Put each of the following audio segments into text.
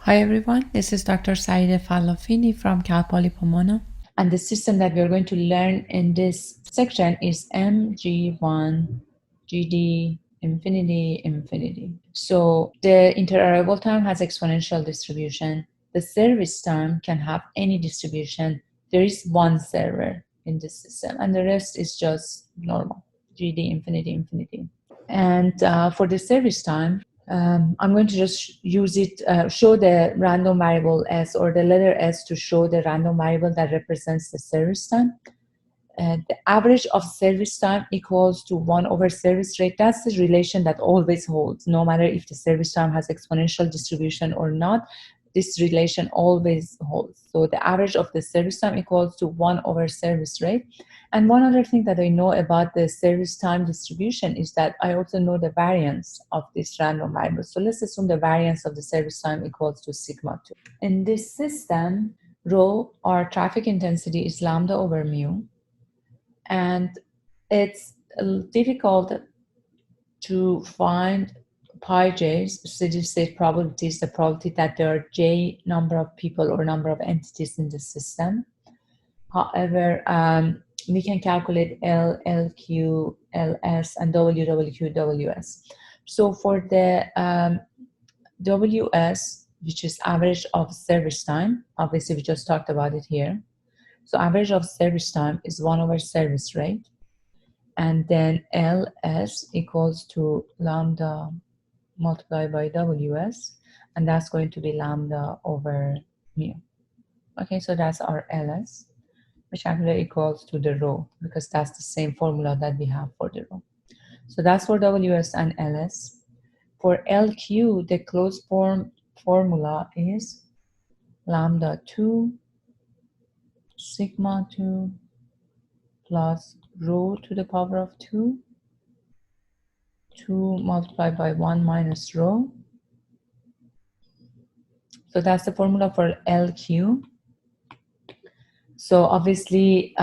Hi everyone, this is Dr. Saida Falafini from Cal Poly Pomona. And the system that we're going to learn in this section is MG1 GD infinity infinity. So the interarrival time has exponential distribution. The service time can have any distribution. There is one server in this system and the rest is just normal, GD infinity infinity. And for the service time, I'm going to just use it, show the random variable S or the letter S to show the random variable that represents the service time. The average of service time equals to 1 over service rate. That's the relation that always holds, no matter if the service time has exponential distribution or not. This relation always holds. So the average of the service time equals to 1 over service rate. And one other thing that I know about the service time distribution is that I also know the variance of this random variable. So let's assume the variance of the service time equals to sigma 2. In this system, rho, or traffic intensity, is lambda over mu. And it's difficult to find pi j's, steady-state probabilities, the probability that there are j number of people or number of entities in the system. However, we can calculate L, LQ, LS, and WQ, WS. So for the WS, which is average of service time, obviously we just talked about it here. So average of service time is 1 over service rate. And then LS equals to lambda multiplied by WS, and that's going to be lambda over mu. Okay, so that's our LS, which actually equals to the rho, because that's the same formula that we have for the rho. So that's for WS and LS. For LQ, the closed form formula is lambda 2 sigma 2 plus rho to the power of 2 multiplied by 1 minus rho. So that's the formula for LQ. So obviously,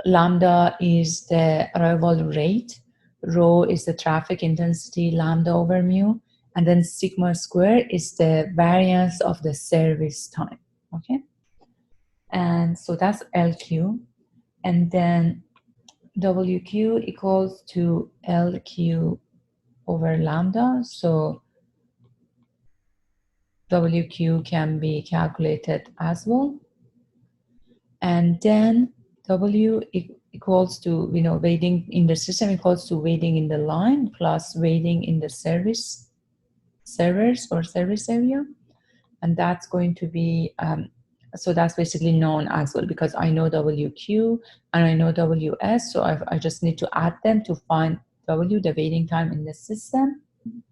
lambda is the arrival rate, rho is the traffic intensity, lambda over mu, and then sigma square is the variance of the service time, okay? And so that's LQ. And then WQ equals to LQ over lambda. So WQ can be calculated as well. And then W equals to, waiting in the system equals to waiting in the line plus waiting in the servers or service area. And that's going to be, so that's basically known as well, because I know WQ and I know WS. So I just need to add them to find W, the waiting time in the system.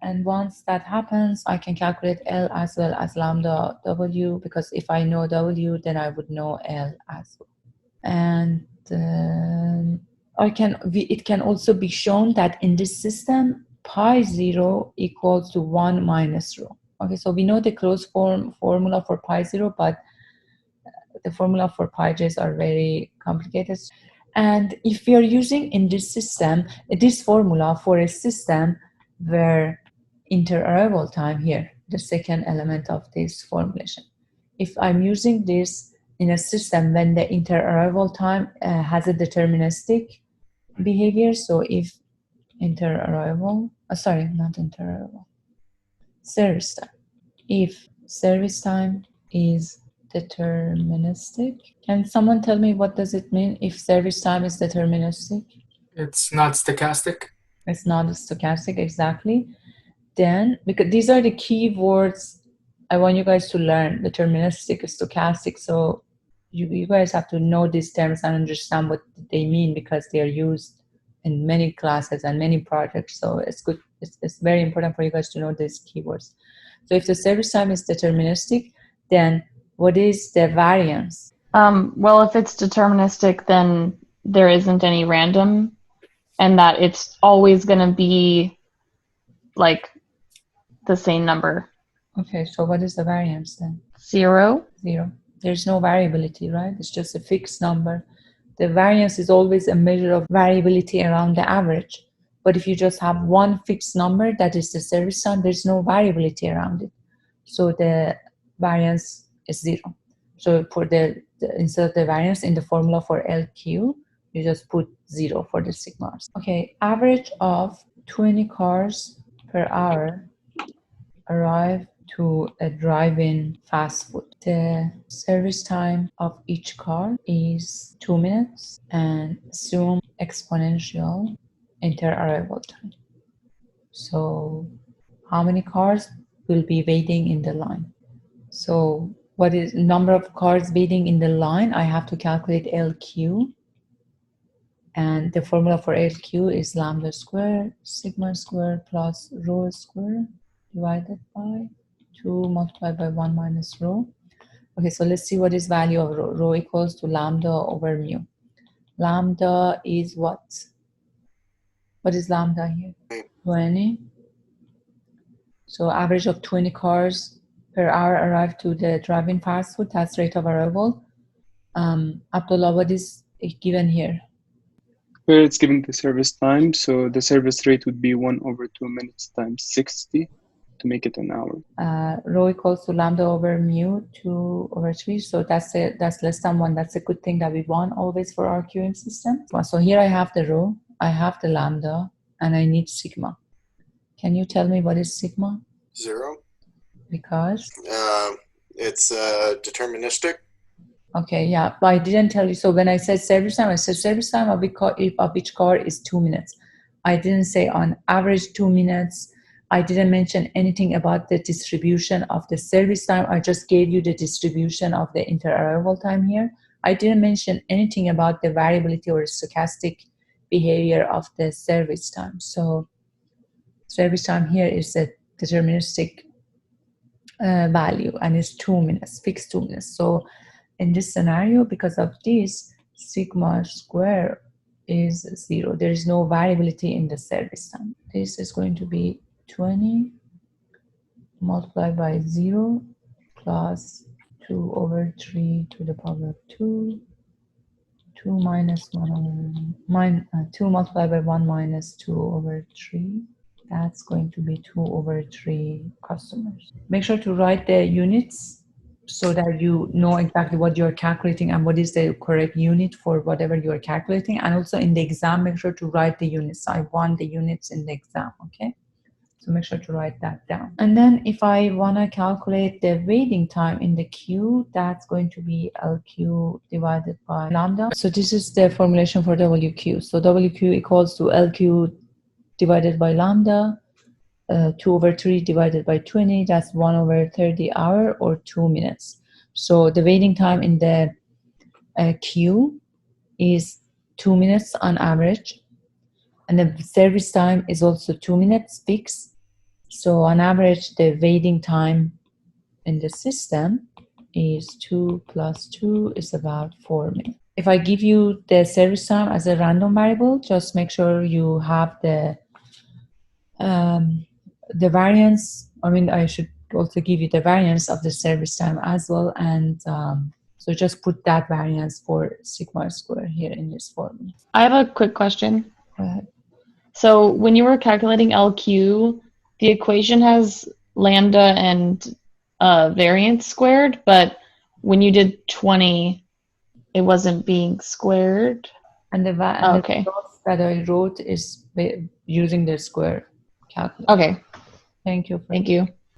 And once that happens, I can calculate L as well as lambda W, because if I know W, then I would know L as well. And it can also be shown that in this system, pi 0 equals to 1 minus rho. Okay, so we know the closed form formula for pi 0, but the formula for pi j's are very complicated. And if we are using in this system, this formula for a system where interarrival time here, the second element of this formulation, if I'm using this in a service time has a deterministic behavior, so if service time, if service time is deterministic. Can someone tell me what does it mean if service time is deterministic? It's not stochastic. It's not stochastic, exactly. Then, because these are the key words I want you guys to learn, deterministic, stochastic. So you guys have to know these terms and understand what they mean, because they are used in many classes and many projects. So it's good. It's very important for you guys to know these keywords. So if the service time is deterministic, then what is the variance? Well, if it's deterministic, then there isn't any random, and that it's always going to be like the same number. Okay, so what is the variance then? 0. 0. There's no variability, right? It's just a fixed number. The variance is always a measure of variability around the average. But if you just have one fixed number, that is the service time, there's no variability around it. So the variance is 0. So for instead of the variance in the formula for LQ, you just put 0 for the sigmas. Okay, average of 20 cars per hour arrive to a drive-in fast food. The service time of each car is 2 minutes and assume exponential inter-arrival time. So how many cars will be waiting in the line? So what is number of cars waiting in the line? I have to calculate LQ. And the formula for LQ is lambda squared, sigma squared plus rho squared divided by 2 multiplied by 1 minus rho. Okay, so let's see what is value of rho. Rho equals to lambda over mu. Lambda is what? What is lambda here? 20. So average of 20 cars per hour arrive to the drive-in fast food. That's rate of arrival. Abdullah, what is given here? Here it's given the service time, so the service rate would be 1 over 2 minutes times 60 to make it an hour. Rho equals to lambda over mu 2 over 3. So that's less than 1. That's a good thing that we want always for our queuing system. So here I have the rho, I have the lambda, and I need sigma. Can you tell me what is sigma? 0. Because? It's deterministic. Okay, yeah, but I didn't tell you. So when I said service time, I said service time of each car is 2 minutes. I didn't say on average 2 minutes. I didn't mention anything about the distribution of the service time. I just gave you the distribution of the inter-arrival time here. I didn't mention anything about the variability or stochastic behavior of the service time. So service time here is a deterministic value, and it's 2 minutes, fixed 2 minutes. So in this scenario, because of this, sigma square is 0. There is no variability in the service time. This is going to be 20 multiplied by 0 plus 2 over 3 to the power of 2. 2 minus 1 over 2 multiplied by 1 minus 2 over 3. That's going to be 2 over 3 customers. Make sure to write the units so that you know exactly what you're calculating and what is the correct unit for whatever you're calculating. And also in the exam, make sure to write the units. I want the units in the exam, okay? So make sure to write that down. And then if I want to calculate the waiting time in the queue, that's going to be LQ divided by lambda. So this is the formulation for WQ. So WQ equals to LQ divided by lambda, 2 over 3 divided by 20, that's 1 over 30 hour or 2 minutes. So the waiting time in the queue is 2 minutes on average. And the service time is also 2 minutes fixed. So on average, the waiting time in the system is 2 plus 2 is about 4 minutes. If I give you the service time as a random variable, just make sure you have the variance. I mean, I should also give you the variance of the service time as well. And so just put that variance for sigma square here in this formula. I have a quick question. Go ahead. So when you were calculating LQ, the equation has lambda and variance squared, but when you did 20, it wasn't being squared. And the okay. that I wrote is using the square calculator. Okay. Thank you. Thank you.